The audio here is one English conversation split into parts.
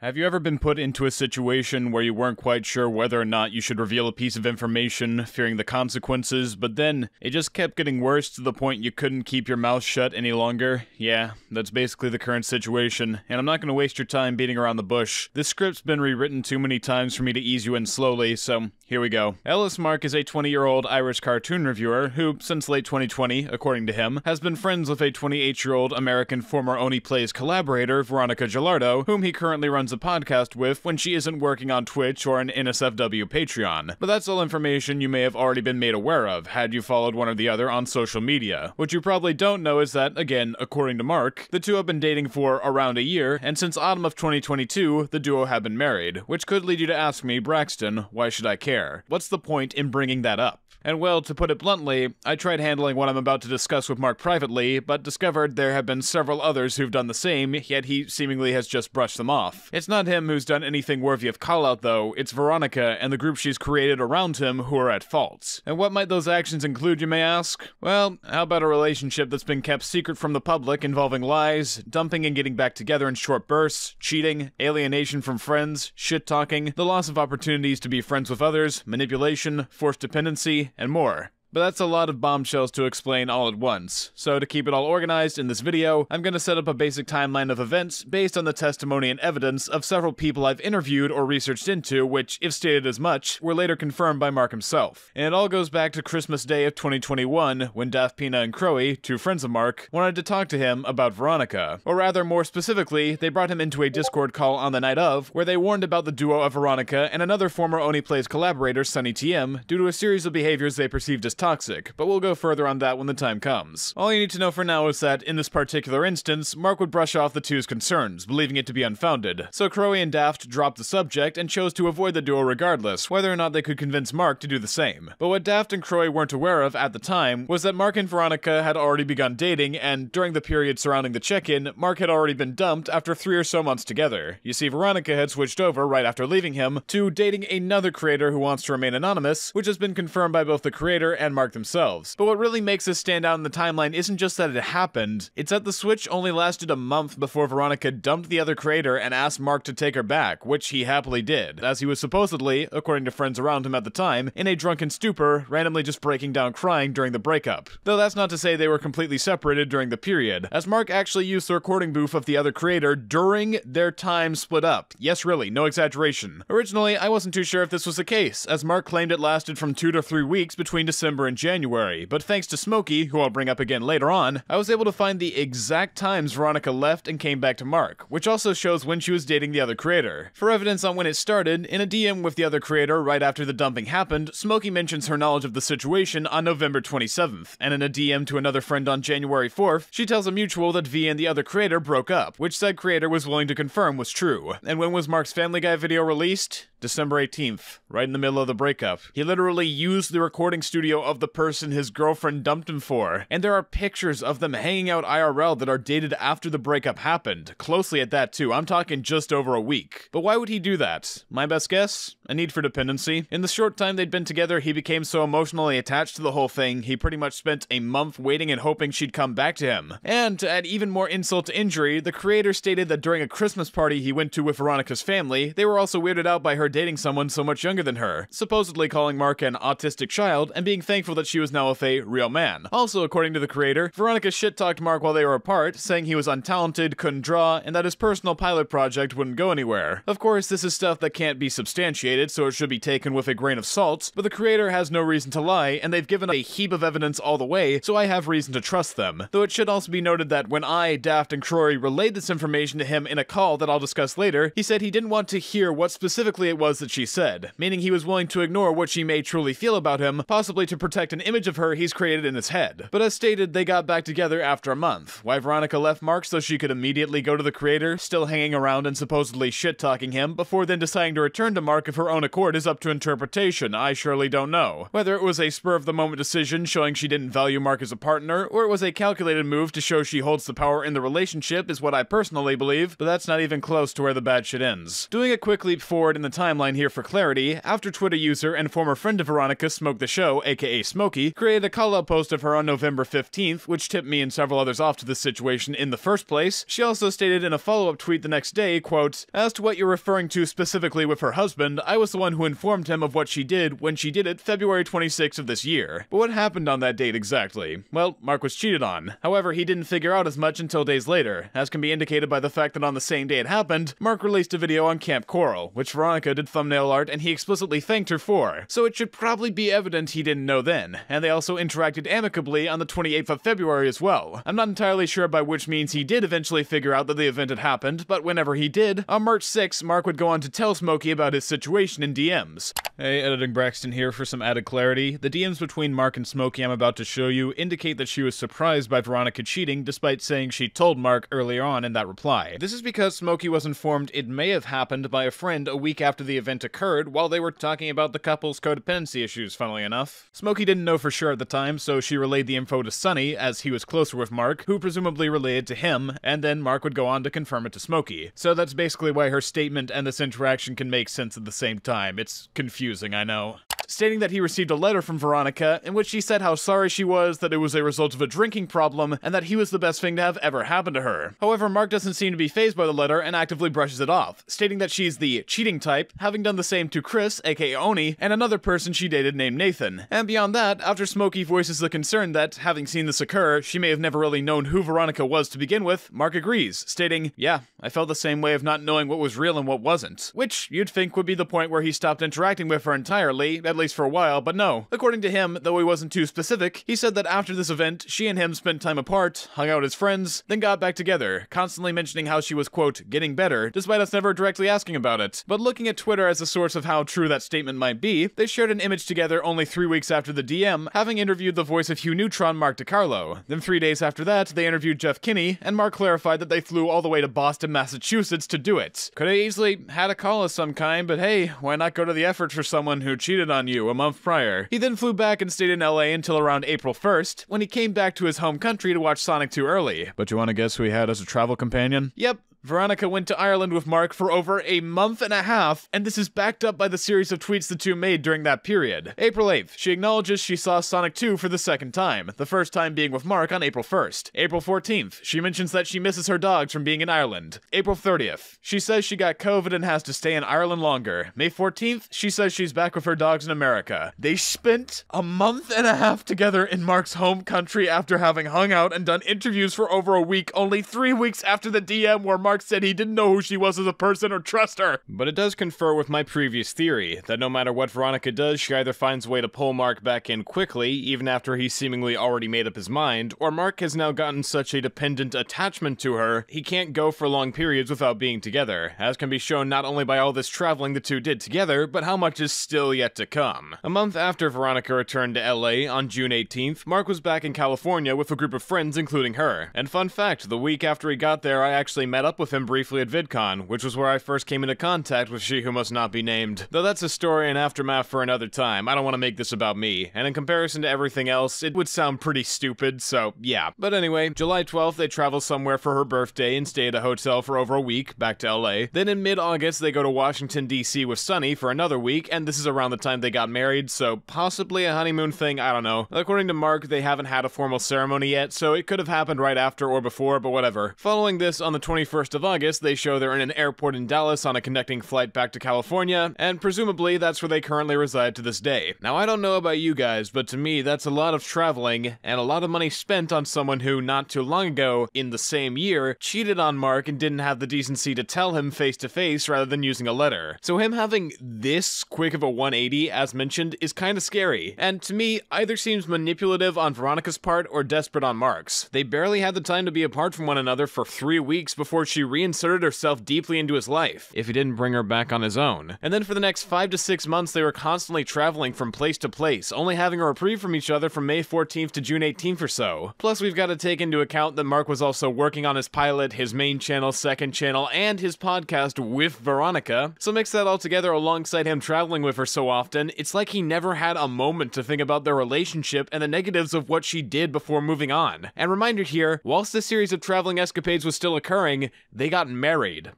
Have you ever been put into a situation where you weren't quite sure whether or not you should reveal a piece of information, fearing the consequences, but then it just kept getting worse to the point you couldn't keep your mouth shut any longer? Yeah, that's basically the current situation, and I'm not going to waste your time beating around the bush. This script's been rewritten too many times for me to ease you in slowly, so here we go. Ellis Mark is a 20-year-old Irish cartoon reviewer who, since late 2020, according to him, has been friends with a 28-year-old American former Only Plays collaborator, Veronica Gilardo, whom he currently runs a podcast with when she isn't working on Twitch or an NSFW Patreon. But that's all information you may have already been made aware of had you followed one or the other on social media. What you probably don't know is that, again, according to Mark, the two have been dating for around a year, and since autumn of 2022, the duo have been married, which could lead you to ask me, Braxton, why should I care? What's the point in bringing that up? And well, to put it bluntly, I tried handling what I'm about to discuss with Mark privately, but discovered there have been several others who've done the same, yet he seemingly has just brushed them off. It's not him who's done anything worthy of call-out though, it's Veronica and the group she's created around him who are at fault. And what might those actions include, you may ask? Well, how about a relationship that's been kept secret from the public involving lies, dumping and getting back together in short bursts, cheating, alienation from friends, shit-talking, the loss of opportunities to be friends with others, manipulation, forced dependency, and more. But that's a lot of bombshells to explain all at once. So to keep it all organized in this video, I'm going to set up a basic timeline of events based on the testimony and evidence of several people I've interviewed or researched into, which, if stated as much, were later confirmed by Mark himself. And it all goes back to Christmas Day of 2021, when Daft Pina and Crowy, two friends of Mark, wanted to talk to him about Veronica. Or rather, more specifically, they brought him into a Discord call on the night of, where they warned about the duo of Veronica and another former Only Plays collaborator, Sunny TM, due to a series of behaviors they perceived as toxic, but we'll go further on that when the time comes. All you need to know for now is that, in this particular instance, Mark would brush off the two's concerns, believing it to be unfounded, so Crowy and Daft dropped the subject and chose to avoid the duo regardless, whether or not they could convince Mark to do the same. But what Daft and Crowy weren't aware of at the time was that Mark and Veronica had already begun dating, and during the period surrounding the check-in, Mark had already been dumped after 3 or so months together. You see, Veronica had switched over right after leaving him to dating another creator who wants to remain anonymous, which has been confirmed by both the creator and Mark themselves. But what really makes this stand out in the timeline isn't just that it happened, it's that the switch only lasted a month before Veronica dumped the other creator and asked Mark to take her back, which he happily did, as he was supposedly, according to friends around him at the time, in a drunken stupor, randomly just breaking down crying during the breakup. Though that's not to say they were completely separated during the period, as Mark actually used the recording booth of the other creator during their time split up. Yes, really, no exaggeration. Originally, I wasn't too sure if this was the case, as Mark claimed it lasted from 2 to 3 weeks between December and January, but thanks to Smokey, who I'll bring up again later on, I was able to find the exact times Veronica left and came back to Mark, which also shows when she was dating the other creator. For evidence on when it started, in a DM with the other creator right after the dumping happened, Smokey mentions her knowledge of the situation on November 27th, and in a DM to another friend on January 4th, she tells a mutual that V and the other creator broke up, which said creator was willing to confirm was true. And when was Mark's Family Guy video released? December 18th, right in the middle of the breakup. He literally used the recording studio of the person his girlfriend dumped him for, and there are pictures of them hanging out IRL that are dated after the breakup happened. Closely at that too, I'm talking just over a week. But why would he do that? My best guess? A need for dependency. In the short time they'd been together, he became so emotionally attached to the whole thing, he pretty much spent a month waiting and hoping she'd come back to him. And to add even more insult to injury, the creator stated that during a Christmas party he went to with Veronica's family, they were also weirded out by her dating someone so much younger than her, supposedly calling Mark an autistic child and being thankful that she was now with a real man. Also, according to the creator, Veronica shit-talked Mark while they were apart, saying he was untalented, couldn't draw, and that his personal pilot project wouldn't go anywhere. Of course, this is stuff that can't be substantiated, so it should be taken with a grain of salt, but the creator has no reason to lie, and they've given a heap of evidence all the way, so I have reason to trust them. Though it should also be noted that when I, Daft, and Crowy relayed this information to him in a call that I'll discuss later, he said he didn't want to hear what specifically it was that she said, meaning he was willing to ignore what she may truly feel about him, possibly to protect an image of her he's created in his head. But as stated, they got back together after a month. Why Veronica left Mark so she could immediately go to the creator, still hanging around and supposedly shit-talking him, before then deciding to return to Mark of her her own accord is up to interpretation. I surely don't know. Whether it was a spur-of-the-moment decision showing she didn't value Mark as a partner, or it was a calculated move to show she holds the power in the relationship is what I personally believe, but that's not even close to where the bad shit ends. Doing a quick leap forward in the timeline here for clarity, after Twitter user and former friend of Veronica, Smoke the Show, aka Smokey, created a call-out post of her on November 15th, which tipped me and several others off to this situation in the first place, she also stated in a follow-up tweet the next day, quote, "As to what you're referring to specifically with her husband, I was the one who informed him of what she did when she did it February 26th of this year. But what happened on that date exactly? Well, Mark was cheated on. However, he didn't figure out as much until days later, as can be indicated by the fact that on the same day it happened, Mark released a video on Camp Coral, which Veronica did thumbnail art and he explicitly thanked her for, so it should probably be evident he didn't know then, and they also interacted amicably on the 28th of February as well. I'm not entirely sure by which means he did eventually figure out that the event had happened, but whenever he did, on March 6th, Mark would go on to tell Smokey about his situation in DMs. Hey, Editing Braxton here for some added clarity. The DMs between Mark and Smokey I'm about to show you indicate that she was surprised by Veronica cheating despite saying she told Mark earlier on in that reply. This is because Smokey was informed it may have happened by a friend a week after the event occurred while they were talking about the couple's codependency issues, funnily enough. Smokey didn't know for sure at the time, so she relayed the info to Sonny, as he was closer with Mark, who presumably relayed to him, and then Mark would go on to confirm it to Smokey. So that's basically why her statement and this interaction can make sense at the same time. It's confusing, I know. Stating that he received a letter from Veronica in which she said how sorry she was that it was a result of a drinking problem and that he was the best thing to have ever happened to her. However, Mark doesn't seem to be fazed by the letter and actively brushes it off, stating that she's the cheating type, having done the same to Chris, aka Oni, and another person she dated named Nathan. And beyond that, after Smokey voices the concern that, having seen this occur, she may have never really known who Veronica was to begin with, Mark agrees, stating, "Yeah, I felt the same way of not knowing what was real and what wasn't." Which you'd think would be the point where he stopped interacting with her entirely, at least for a while, but no. According to him, though he wasn't too specific, he said that after this event, she and him spent time apart, hung out as friends, then got back together, constantly mentioning how she was, quote, getting better, despite us never directly asking about it. But looking at Twitter as a source of how true that statement might be, they shared an image together only 3 weeks after the DM, having interviewed the voice of Hugh Neutron, Mark DiCarlo. Then 3 days after that, they interviewed Jeff Kinney, and Mark clarified that they flew all the way to Boston, Massachusetts to do it. Could have easily had a call of some kind, but hey, why not go to the effort for someone who cheated on you a month prior? He then flew back and stayed in LA until around April 1st, when he came back to his home country to watch Sonic 2 early. But you want to guess who he had as a travel companion? Yep. Veronica went to Ireland with Mark for over a month and a half, and this is backed up by the series of tweets the two made during that period. April 8th, she acknowledges she saw Sonic 2 for the second time, the first time being with Mark on April 1st. April 14th, she mentions that she misses her dogs from being in Ireland. April 30th, she says she got COVID and has to stay in Ireland longer. May 14th, she says she's back with her dogs in America. They spent a month and a half together in Mark's home country after having hung out and done interviews for over a week, only 3 weeks after the DM where Mark said he didn't know who she was as a person or trust her. But it does confer with my previous theory, that no matter what Veronica does, she either finds a way to pull Mark back in quickly, even after he's seemingly already made up his mind, or Mark has now gotten such a dependent attachment to her, he can't go for long periods without being together, as can be shown not only by all this traveling the two did together, but how much is still yet to come. A month after Veronica returned to LA, on June 18th, Mark was back in California with a group of friends including her. And fun fact, the week after he got there, I actually met up with him briefly at VidCon, which was where I first came into contact with she who must not be named. Though that's a story and aftermath for another time, I don't want to make this about me, and in comparison to everything else, it would sound pretty stupid, so yeah. But anyway, July 12th, they travel somewhere for her birthday and stay at a hotel for over a week, back to LA. Then in mid-August, they go to Washington, D.C. with Sonny for another week, and this is around the time they got married, so possibly a honeymoon thing, I don't know. According to Mark, they haven't had a formal ceremony yet, so it could have happened right after or before, but whatever. Following this, on the 21st of August, they show they're in an airport in Dallas on a connecting flight back to California, and presumably that's where they currently reside to this day. Now, I don't know about you guys, but to me, that's a lot of traveling, and a lot of money spent on someone who, not too long ago, in the same year, cheated on Mark and didn't have the decency to tell him face to face rather than using a letter. So him having this quick of a 180, as mentioned, is kinda scary, and to me, either seems manipulative on Veronica's part or desperate on Mark's. They barely had the time to be apart from one another for 3 weeks before she she reinserted herself deeply into his life, if he didn't bring her back on his own. And then for the next 5 to 6 months, they were constantly traveling from place to place, only having a reprieve from each other from May 14th to June 18th or so. Plus, we've got to take into account that Mark was also working on his pilot, his main channel, second channel, and his podcast with Veronica. So mix that all together alongside him traveling with her so often, it's like he never had a moment to think about their relationship and the negatives of what she did before moving on. And reminder here, whilst this series of traveling escapades was still occurring, they got married.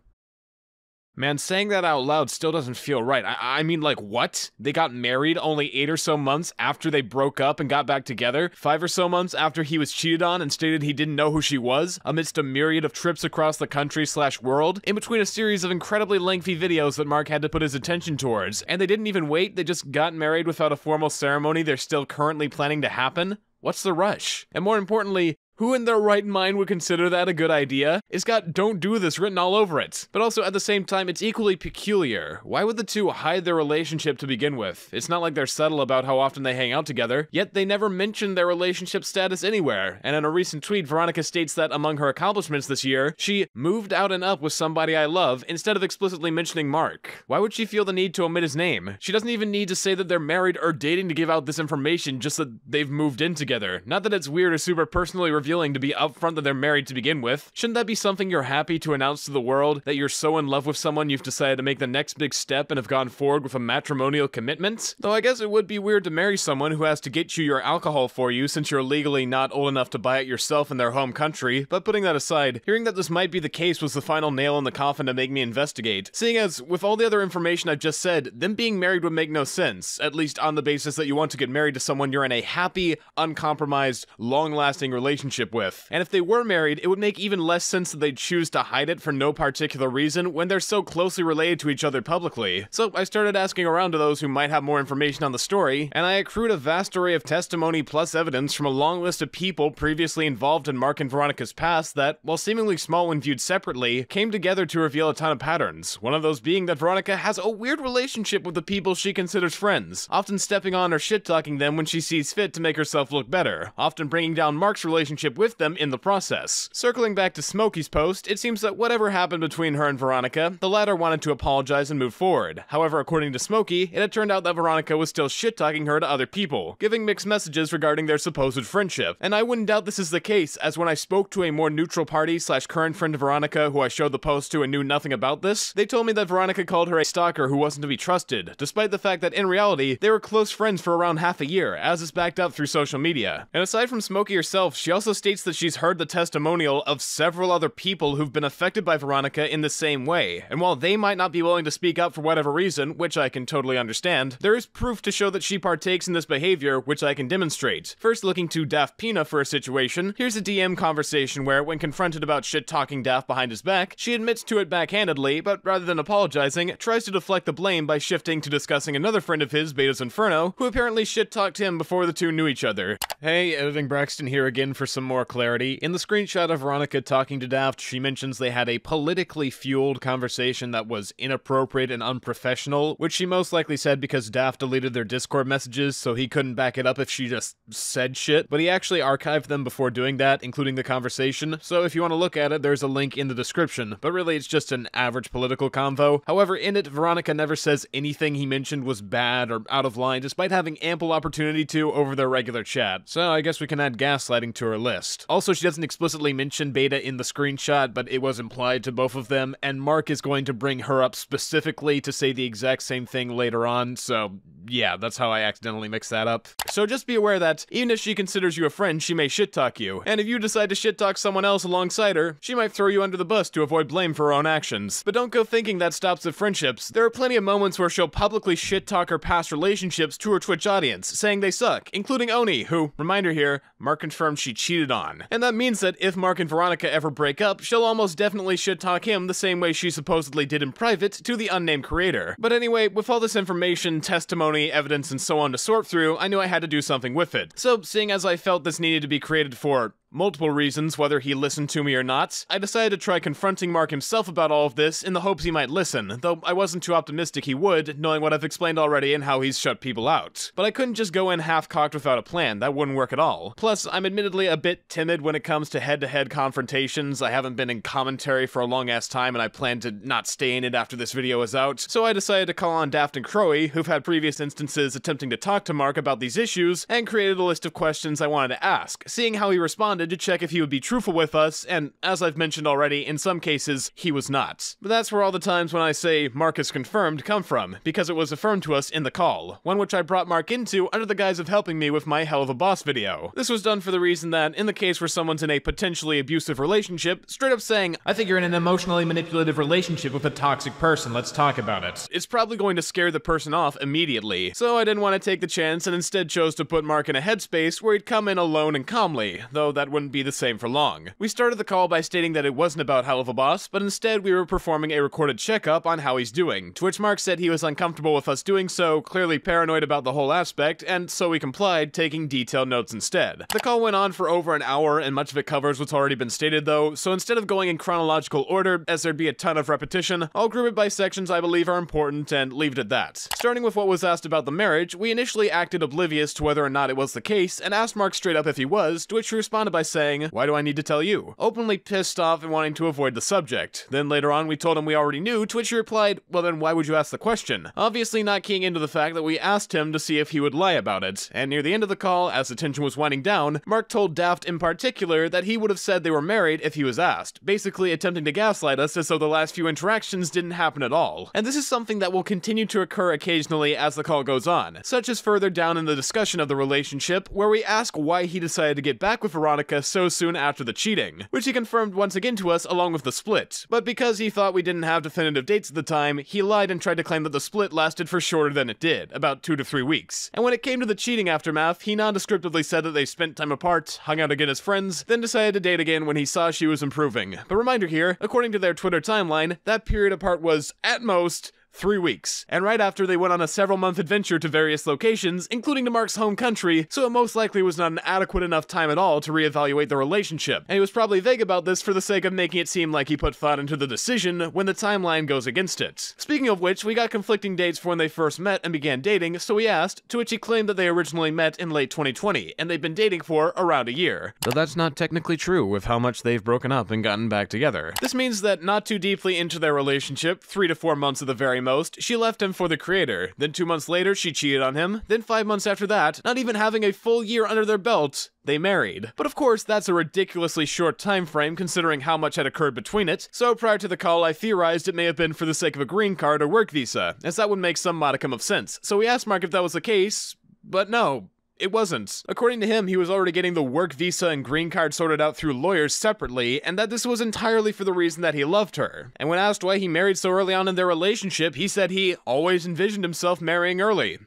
Man, saying that out loud still doesn't feel right. I mean, like, what? They got married only 8 or so months after they broke up and got back together? 5 or so months after he was cheated on and stated he didn't know who she was? Amidst a myriad of trips across the country/world? In between a series of incredibly lengthy videos that Mark had to put his attention towards. And they didn't even wait, they just got married without a formal ceremony they're still currently planning to happen? What's the rush? And more importantly, who in their right mind would consider that a good idea? It's got "don't do this" written all over it. But also at the same time, it's equally peculiar. Why would the two hide their relationship to begin with? It's not like they're subtle about how often they hang out together, yet they never mention their relationship status anywhere. And in a recent tweet, Veronica states that among her accomplishments this year, she moved out and up with somebody I love instead of explicitly mentioning Mark. Why would she feel the need to omit his name? She doesn't even need to say that they're married or dating to give out this information, just that they've moved in together. Not that it's weird or super personally revealing to be upfront that they're married to begin with. Shouldn't that be something you're happy to announce to the world, that you're so in love with someone you've decided to make the next big step and have gone forward with a matrimonial commitment? Though I guess it would be weird to marry someone who has to get you your alcohol for you since you're legally not old enough to buy it yourself in their home country, but putting that aside, hearing that this might be the case was the final nail in the coffin to make me investigate, seeing as, with all the other information I've just said, them being married would make no sense, at least on the basis that you want to get married to someone you're in a happy, uncompromised, long-lasting relationship with. And if they were married, it would make even less sense that they'd choose to hide it for no particular reason when they're so closely related to each other publicly. So I started asking around to those who might have more information on the story, and I accrued a vast array of testimony plus evidence from a long list of people previously involved in Mark and Veronica's past that, while seemingly small when viewed separately, came together to reveal a ton of patterns. One of those being that Veronica has a weird relationship with the people she considers friends, often stepping on or shit-talking them when she sees fit to make herself look better, often bringing down Mark's relationship with them in the process. Circling back to Smokey's post, it seems that whatever happened between her and Veronica, the latter wanted to apologize and move forward. However, according to Smokey, it had turned out that Veronica was still shit-talking her to other people, giving mixed messages regarding their supposed friendship. And I wouldn't doubt this is the case, as when I spoke to a more neutral party/current friend of Veronica who I showed the post to and knew nothing about this, they told me that Veronica called her a stalker who wasn't to be trusted, despite the fact that in reality, they were close friends for around half a year, as is backed up through social media. And aside from Smokey herself, she also states that she's heard the testimonial of several other people who've been affected by Veronica in the same way, and while they might not be willing to speak up for whatever reason, which I can totally understand, there is proof to show that she partakes in this behavior, which I can demonstrate. First, looking to Daft Pina for a situation, here's a DM conversation where, when confronted about shit-talking Daft behind his back, she admits to it backhandedly, but rather than apologizing, tries to deflect the blame by shifting to discussing another friend of his, Beta's Inferno, who apparently shit-talked him before the two knew each other. Hey, Editing Braxton here again for some more clarity. In the screenshot of Veronica talking to Daft, she mentions they had a politically fueled conversation that was inappropriate and unprofessional, which she most likely said because Daft deleted their Discord messages, so he couldn't back it up if she just said shit, but he actually archived them before doing that, including the conversation, so if you want to look at it, there's a link in the description, but really it's just an average political convo. However, in it, Veronica never says anything he mentioned was bad or out of line, despite having ample opportunity to over their regular chat, so I guess we can add gaslighting to her list. Also, she doesn't explicitly mention Beta in the screenshot, but it was implied to both of them, and Mark is going to bring her up specifically to say the exact same thing later on, so yeah, that's how I accidentally mixed that up. So just be aware that, even if she considers you a friend, she may shit-talk you, and if you decide to shit-talk someone else alongside her, she might throw you under the bus to avoid blame for her own actions. But don't go thinking that stops at friendships. There are plenty of moments where she'll publicly shit-talk her past relationships to her Twitch audience, saying they suck, including Oni, who, reminder here, Mark confirmed she cheated on. And that means that if Mark and Veronica ever break up, she'll almost definitely shit-talk him the same way she supposedly did in private to the unnamed creator. But anyway, with all this information, testimony, evidence, and so on to sort through, I knew I had to do something with it. So, seeing as I felt this needed to be created for multiple reasons, whether he listened to me or not, I decided to try confronting Mark himself about all of this in the hopes he might listen, though I wasn't too optimistic he would, knowing what I've explained already and how he's shut people out. But I couldn't just go in half-cocked without a plan, that wouldn't work at all. Plus, I'm admittedly a bit timid when it comes to head-to-head confrontations. I haven't been in commentary for a long-ass time, and I plan to not stay in it after this video is out, so I decided to call on Daft and Crowy, who've had previous instances attempting to talk to Mark about these issues, and created a list of questions I wanted to ask, seeing how he responded to check if he would be truthful with us, and as I've mentioned already, in some cases, he was not. But that's where all the times when I say Mark is confirmed come from, because it was affirmed to us in the call, one which I brought Mark into under the guise of helping me with my Hell of a Boss video. This was done for the reason that, in the case where someone's in a potentially abusive relationship, straight up saying, "I think you're in an emotionally manipulative relationship with a toxic person, let's talk about it," it's probably going to scare the person off immediately, so I didn't want to take the chance and instead chose to put Mark in a headspace where he'd come in alone and calmly, though that wouldn't be the same for long. We started the call by stating that it wasn't about Hell of a Boss, but instead we were performing a recorded checkup on how he's doing, to which Mark said he was uncomfortable with us doing so, clearly paranoid about the whole aspect, and so we complied, taking detailed notes instead. The call went on for over an hour, and much of it covers what's already been stated though, so instead of going in chronological order, as there'd be a ton of repetition, I'll group it by sections I believe are important and leave it at that. Starting with what was asked about the marriage, we initially acted oblivious to whether or not it was the case, and asked Mark straight up if he was, to which he responded by saying, "Why do I need to tell you?" Openly pissed off and wanting to avoid the subject. Then later on we told him we already knew, to which he replied, "Well then why would you ask the question?" Obviously not keying into the fact that we asked him to see if he would lie about it, and near the end of the call, as the tension was winding down, Mark told Daft in particular that he would have said they were married if he was asked, basically attempting to gaslight us as though the last few interactions didn't happen at all. And this is something that will continue to occur occasionally as the call goes on, such as further down in the discussion of the relationship, where we ask why he decided to get back with Veronica so soon after the cheating, which he confirmed once again to us along with the split. But because he thought we didn't have definitive dates at the time, he lied and tried to claim that the split lasted for shorter than it did, about 2 to 3 weeks. And when it came to the cheating aftermath, he nondescriptively said that they spent time apart, hung out again as friends, then decided to date again when he saw she was improving. But reminder here, according to their Twitter timeline, that period apart was, at most, 3 weeks. And right after they went on a several-month adventure to various locations, including to Mark's home country, so it most likely was not an adequate enough time at all to reevaluate the relationship. And he was probably vague about this for the sake of making it seem like he put thought into the decision when the timeline goes against it. Speaking of which, we got conflicting dates for when they first met and began dating, so we asked, to which he claimed that they originally met in late 2020, and they've been dating for around a year. Though that's not technically true with how much they've broken up and gotten back together. This means that not too deeply into their relationship, 3 to 4 months at the very most, she left him for the creator. Then 2 months later, she cheated on him. Then 5 months after that, not even having a full year under their belt, they married. But of course, that's a ridiculously short time frame considering how much had occurred between it, so prior to the call I theorized it may have been for the sake of a green card or work visa, as that would make some modicum of sense. So we asked Mark if that was the case, but no. It wasn't. According to him, he was already getting the work visa and green card sorted out through lawyers separately, and that this was entirely for the reason that he loved her. And when asked why he married so early on in their relationship, he said he always envisioned himself marrying early.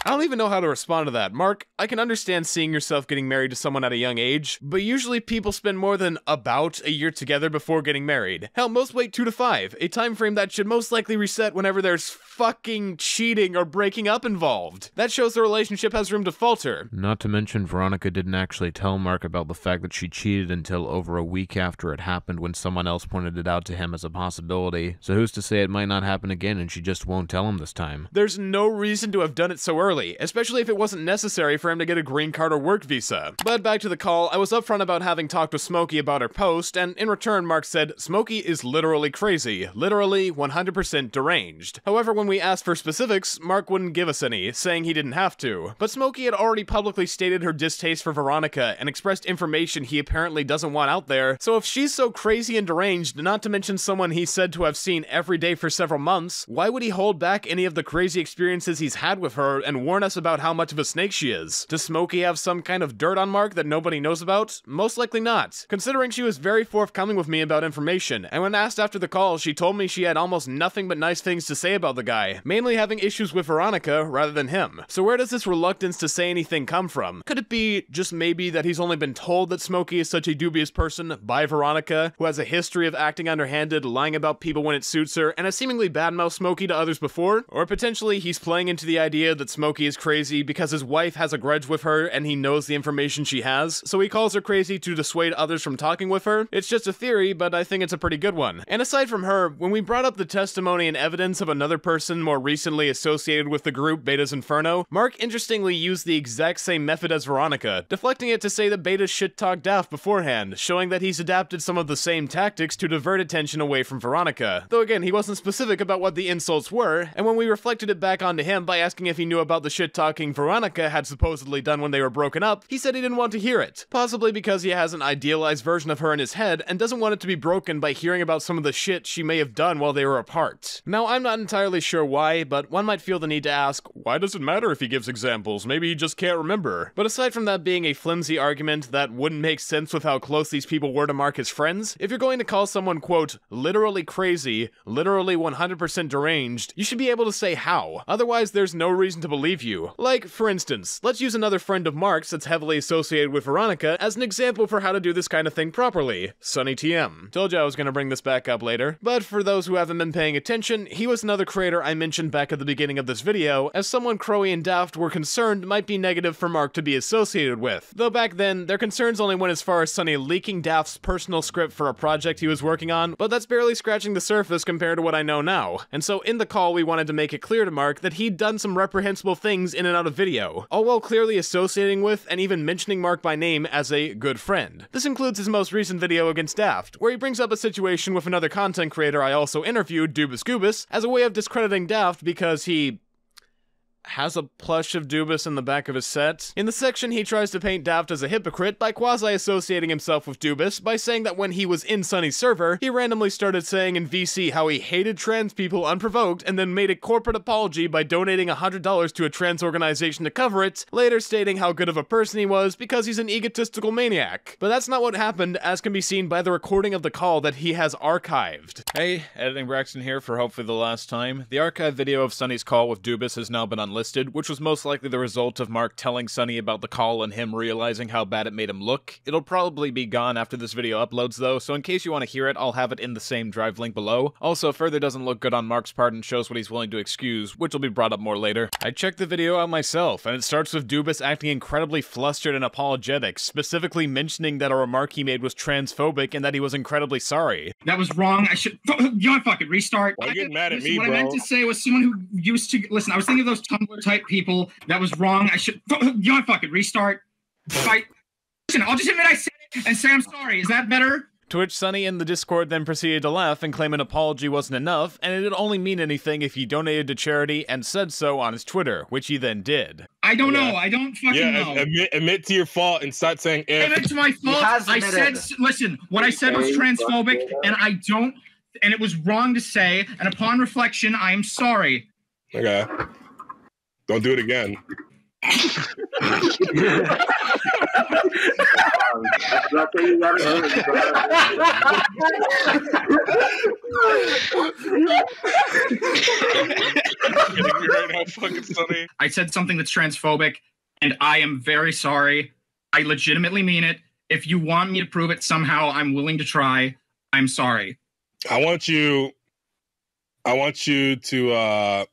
I don't even know how to respond to that. Mark, I can understand seeing yourself getting married to someone at a young age, but usually people spend more than about a year together before getting married. Hell, most wait 2 to 5, a time frame that should most likely reset whenever there's fucking cheating or breaking up involved. That shows the relationship has room to falter. Not to mention Veronica didn't actually tell Mark about the fact that she cheated until over a week after it happened when someone else pointed it out to him as a possibility, so who's to say it might not happen again and she just won't tell him this time. There's no reason to have done it so early, especially if it wasn't necessary for him to get a green card or work visa. But back to the call, I was upfront about having talked with Smokey about her post, and in return Mark said, Smokey is literally crazy, literally 100% deranged. However, when we asked for specifics, Mark wouldn't give us any, saying he didn't have to. But Smokey had already publicly stated her distaste for Veronica and expressed information he apparently doesn't want out there, so if she's so crazy and deranged, not to mention someone he said to have seen every day for several months, why would he hold back any of the crazy experiences he's had with her and warn us about how much of a snake she is? Does Smokey have some kind of dirt on Mark that nobody knows about? Most likely not, considering she was very forthcoming with me about information, and when asked after the call, she told me she had almost nothing but nice things to say about the guy, mainly having issues with Veronica rather than him. So where does this reluctance to say anything come from? Could it be just maybe that he's only been told that Smokey is such a dubious person by Veronica, who has a history of acting underhanded, lying about people when it suits her, and has seemingly badmouthed Smokey to others before? Or potentially he's playing into the idea that Smokey Smokey is crazy because his wife has a grudge with her and he knows the information she has, so he calls her crazy to dissuade others from talking with her. It's just a theory, but I think it's a pretty good one. And aside from her, when we brought up the testimony and evidence of another person more recently associated with the group Beta's Inferno, Mark interestingly used the exact same method as Veronica, deflecting it to say that Beta shit-talked Daft beforehand, showing that he's adapted some of the same tactics to divert attention away from Veronica. Though again, he wasn't specific about what the insults were, and when we reflected it back onto him by asking if he knew about the shit-talking Veronica had supposedly done when they were broken up, he said he didn't want to hear it. Possibly because he has an idealized version of her in his head and doesn't want it to be broken by hearing about some of the shit she may have done while they were apart. Now, I'm not entirely sure why, but one might feel the need to ask, why does it matter if he gives examples? Maybe he just can't remember. But aside from that being a flimsy argument that wouldn't make sense with how close these people were to Mark as friends, if you're going to call someone, quote, literally crazy, literally 100% deranged, you should be able to say how. Otherwise, there's no reason to believe you. Like, for instance, let's use another friend of Mark's that's heavily associated with Veronica as an example for how to do this kind of thing properly. Sunny TM. Told you I was gonna bring this back up later, but for those who haven't been paying attention, he was another creator I mentioned back at the beginning of this video, as someone Crowy and Daft were concerned might be negative for Mark to be associated with. Though back then, their concerns only went as far as Sunny leaking Daft's personal script for a project he was working on, but that's barely scratching the surface compared to what I know now. And so in the call, we wanted to make it clear to Mark that he'd done some reprehensible things in and out of video, all while clearly associating with and even mentioning Mark by name as a good friend. This includes his most recent video against Daft, where he brings up a situation with another content creator I also interviewed, Dubus Goobus, as a way of discrediting Daft because he has a plush of Dubus in the back of his set. In the section, he tries to paint Daft as a hypocrite by quasi-associating himself with Dubus by saying that when he was in Sunny's server, he randomly started saying in VC how he hated trans people unprovoked and then made a corporate apology by donating $100 to a trans organization to cover it, later stating how good of a person he was because he's an egotistical maniac. But that's not what happened, as can be seen by the recording of the call that he has archived. Hey, Editing Braxton here for hopefully the last time. The archive video of Sunny's call with Dubus has now been unlisted, which was most likely the result of Mark telling Sunny about the call and him realizing how bad it made him look. It'll probably be gone after this video uploads though, so in case you want to hear it, I'll have it in the same drive link below. Also, further doesn't look good on Mark's part and shows what he's willing to excuse, which will be brought up more later. I checked the video out myself, and it starts with Dubus acting incredibly flustered and apologetic, specifically mentioning that a remark he made was transphobic and that he was incredibly sorry. That was wrong. I should. You know what? Fuck it. Restart. Why are you getting mad at me, what bro? I meant to say was someone who used to listen. I was thinking of those Tumblr type people. That was wrong. I should. You know what? Fuck it. Restart. Listen, I'll just admit I said it and say I'm sorry. Is that better? To which Sunny in the Discord then proceeded to laugh and claim an apology wasn't enough, and it'd only mean anything if he donated to charity and said so on his Twitter, which he then did. I don't know. I don't fucking know. Admit to your fault and start saying if. It's my fault. I said, listen, what I said was transphobic, and I don't, and it was wrong to say, and upon reflection, I am sorry. Okay. Don't do it again. I said something that's transphobic, and I am very sorry. I legitimately mean it. If you want me to prove it somehow, I'm willing to try. I'm sorry. I want you to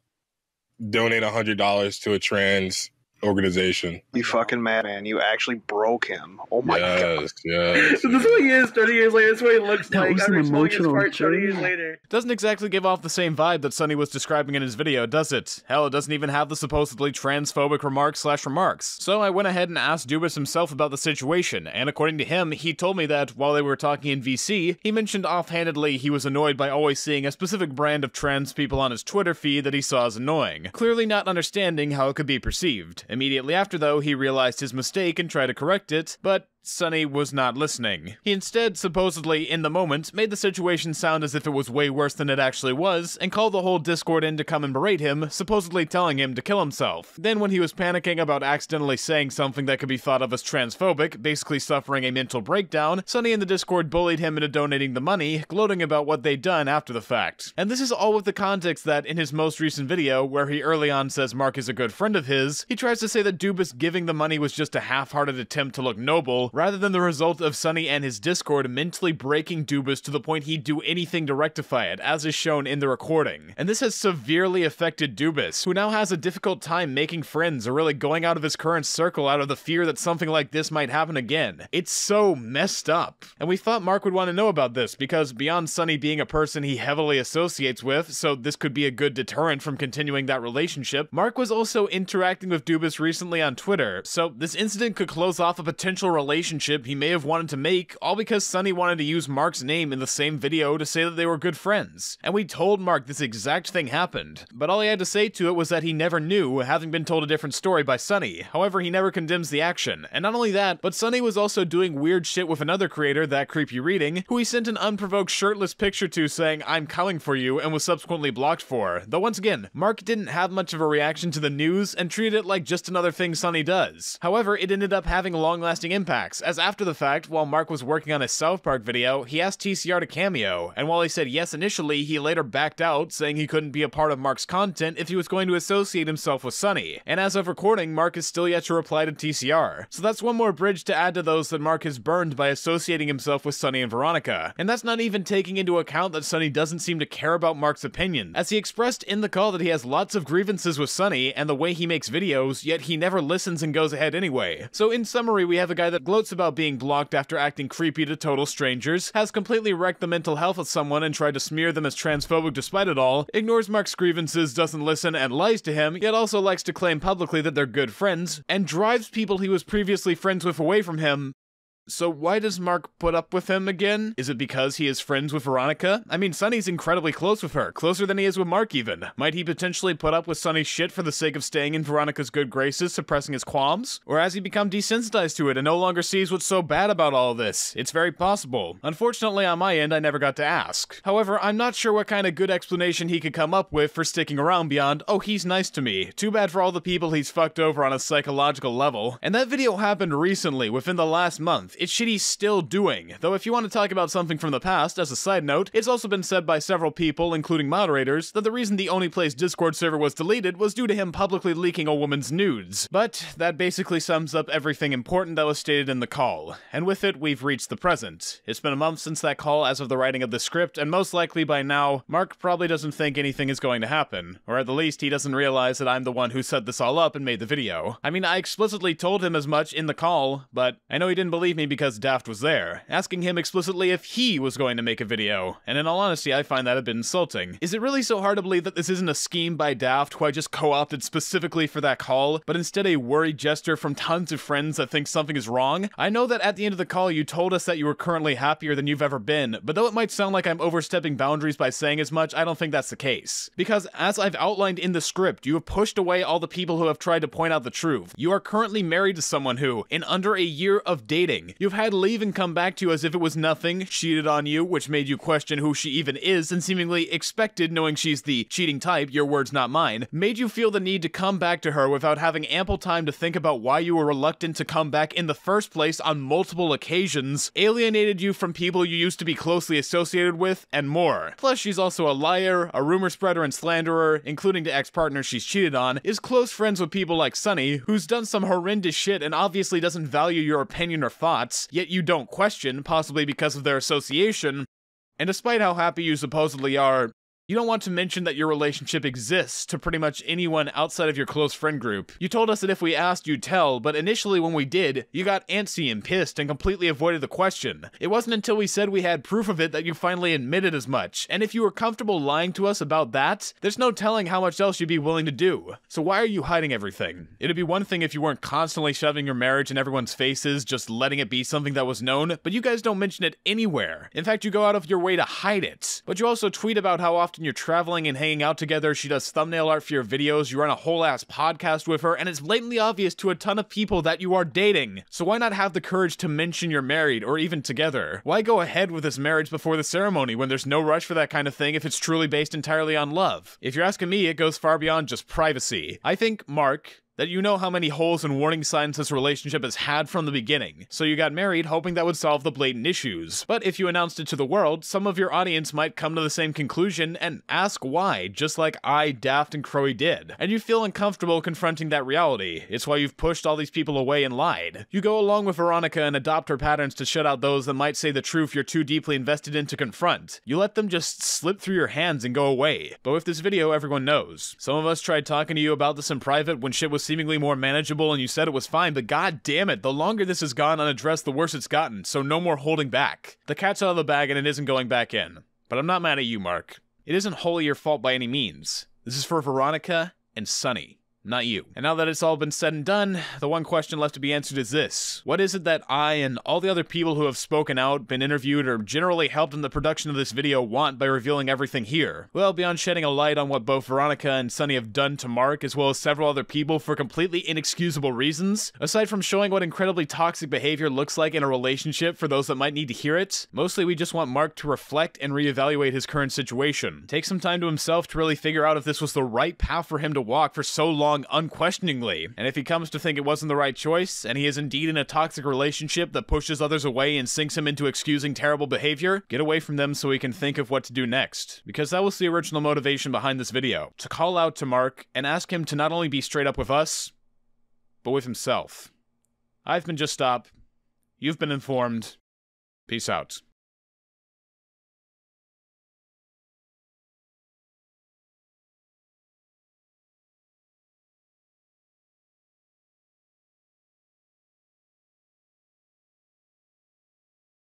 donate $100 to a trans organization. You fucking madman. You actually broke him. Oh my god. Yes. So this is what he is 30 years later. That's what he looks That like was an after exploding his emotional part 30 years journey. later. Doesn't exactly give off the same vibe that Sunny was describing in his video, does it? Hell, it doesn't even have the supposedly transphobic remarks. So I went ahead and asked Dubus himself about the situation, and according to him, he told me that while they were talking in VC, he mentioned offhandedly he was annoyed by always seeing a specific brand of trans people on his Twitter feed that he saw as annoying, clearly not understanding how it could be perceived. Immediately after though, he realized his mistake and tried to correct it, but Sunny was not listening. He instead, supposedly in the moment, made the situation sound as if it was way worse than it actually was, and called the whole Discord in to come and berate him, supposedly telling him to kill himself. Then when he was panicking about accidentally saying something that could be thought of as transphobic, basically suffering a mental breakdown, Sunny in the Discord bullied him into donating the money, gloating about what they'd done after the fact. And this is all with the context that in his most recent video, where he early on says Mark is a good friend of his, he tries to say that Dubus giving the money was just a half-hearted attempt to look noble, people, rather than the result of Sunny and his Discord mentally breaking Dubas to the point he'd do anything to rectify it, as is shown in the recording. And this has severely affected Dubas, who now has a difficult time making friends or really going out of his current circle out of the fear that something like this might happen again. It's so messed up. And we thought Mark would want to know about this, because beyond Sunny being a person he heavily associates with, so this could be a good deterrent from continuing that relationship, Mark was also interacting with Dubas recently on Twitter, so this incident could close off a potential relationship he may have wanted to make, all because Sunny wanted to use Mark's name in the same video to say that they were good friends. And we told Mark this exact thing happened, but all he had to say to it was that he never knew, having been told a different story by Sunny. However, he never condemns the action. And not only that, but Sunny was also doing weird shit with another creator, That Creepy Reading, who he sent an unprovoked shirtless picture to saying, "I'm coming for you," and was subsequently blocked for. Though once again, Mark didn't have much of a reaction to the news and treated it like just another thing Sunny does. However, it ended up having long-lasting impacts, as after the fact, while Mark was working on his South Park video, he asked TCR to cameo, and while he said yes initially, he later backed out, saying he couldn't be a part of Mark's content if he was going to associate himself with Sunny. And as of recording, Mark is still yet to reply to TCR. So that's one more bridge to add to those that Mark has burned by associating himself with Sunny and Veronica. And that's not even taking into account that Sunny doesn't seem to care about Mark's opinion, as he expressed in the call that he has lots of grievances with Sunny and the way he makes videos, yet he never listens and goes ahead anyway. So in summary, we have a guy that gloats about being blocked after acting creepy to total strangers, has completely wrecked the mental health of someone and tried to smear them as transphobic despite it all, ignores Mark's grievances, doesn't listen, and lies to him, yet also likes to claim publicly that they're good friends, and drives people he was previously friends with away from him. So why does Mark put up with him again? Is it because he is friends with Veronica? I mean, Sunny's incredibly close with her, closer than he is with Mark even. Might he potentially put up with Sunny's shit for the sake of staying in Veronica's good graces, suppressing his qualms? Or has he become desensitized to it and no longer sees what's so bad about all this? It's very possible. Unfortunately, on my end, I never got to ask. However, I'm not sure what kind of good explanation he could come up with for sticking around beyond, "Oh, he's nice to me. Too bad for all the people he's fucked over on a psychological level." And that video happened recently, within the last month. It's shit he's still doing. Though if you want to talk about something from the past, as a side note, it's also been said by several people, including moderators, that the reason the Only Place Discord server was deleted was due to him publicly leaking a woman's nudes. But that basically sums up everything important that was stated in the call. And with it, we've reached the present. It's been a month since that call as of the writing of the script, and most likely by now, Mark probably doesn't think anything is going to happen. Or at the least, he doesn't realize that I'm the one who set this all up and made the video. I mean, I explicitly told him as much in the call, but I know he didn't believe me because Daft was there, asking him explicitly if he was going to make a video, and in all honesty, I find that a bit insulting. Is it really so hard to believe that this isn't a scheme by Daft, who I just co-opted specifically for that call, but instead a worried gesture from tons of friends that think something is wrong? I know that at the end of the call you told us that you were currently happier than you've ever been, but though it might sound like I'm overstepping boundaries by saying as much, I don't think that's the case. Because as I've outlined in the script, you have pushed away all the people who have tried to point out the truth. You are currently married to someone who, in under a year of dating, you've had leave and come back to you as if it was nothing, cheated on you, which made you question who she even is, and seemingly expected, knowing she's the cheating type, your words not mine, made you feel the need to come back to her without having ample time to think about why you were reluctant to come back in the first place on multiple occasions, alienated you from people you used to be closely associated with, and more. Plus, she's also a liar, a rumor spreader and slanderer, including to ex-partners she's cheated on, is close friends with people like Sunny, who's done some horrendous shit and obviously doesn't value your opinion or thoughts, yet you don't question, possibly because of their association, and despite how happy you supposedly are, you don't want to mention that your relationship exists to pretty much anyone outside of your close friend group. You told us that if we asked, you'd tell, but initially when we did, you got antsy and pissed and completely avoided the question. It wasn't until we said we had proof of it that you finally admitted as much, and if you were comfortable lying to us about that, there's no telling how much else you'd be willing to do. So why are you hiding everything? It'd be one thing if you weren't constantly shoving your marriage in everyone's faces, just letting it be something that was known, but you guys don't mention it anywhere. In fact, you go out of your way to hide it. But you also tweet about how often you're traveling and hanging out together, she does thumbnail art for your videos, you run a whole ass podcast with her, and it's blatantly obvious to a ton of people that you are dating. So why not have the courage to mention you're married, or even together? Why go ahead with this marriage before the ceremony when there's no rush for that kind of thing if it's truly based entirely on love? If you're asking me, it goes far beyond just privacy. I think Mark, that you know how many holes and warning signs this relationship has had from the beginning, so you got married hoping that would solve the blatant issues. But if you announced it to the world, some of your audience might come to the same conclusion and ask why, just like I, Daft, and Crowy did. And you feel uncomfortable confronting that reality. It's why you've pushed all these people away and lied. You go along with Veronica and adopt her patterns to shut out those that might say the truth you're too deeply invested in to confront. You let them just slip through your hands and go away. But with this video, everyone knows. Some of us tried talking to you about this in private when shit was seemingly more manageable and you said it was fine, but god damn it, the longer this has gone unaddressed, the worse it's gotten, so no more holding back. The cat's out of the bag and it isn't going back in. But I'm not mad at you, Mark. It isn't wholly your fault by any means. This is for Veronica and Sunny. Not you. And now that it's all been said and done, the one question left to be answered is this. What is it that I and all the other people who have spoken out, been interviewed, or generally helped in the production of this video want by revealing everything here? Well, beyond shedding a light on what both Veronica and Sunny have done to Mark, as well as several other people for completely inexcusable reasons, aside from showing what incredibly toxic behavior looks like in a relationship for those that might need to hear it, mostly we just want Mark to reflect and reevaluate his current situation. Take some time to himself to really figure out if this was the right path for him to walk for so long unquestioningly, and if he comes to think it wasn't the right choice, and he is indeed in a toxic relationship that pushes others away and sinks him into excusing terrible behavior, get away from them so he can think of what to do next. Because that was the original motivation behind this video, to call out to Mark and ask him to not only be straight up with us, but with himself. I've been Just Stop. You've been informed. Peace out.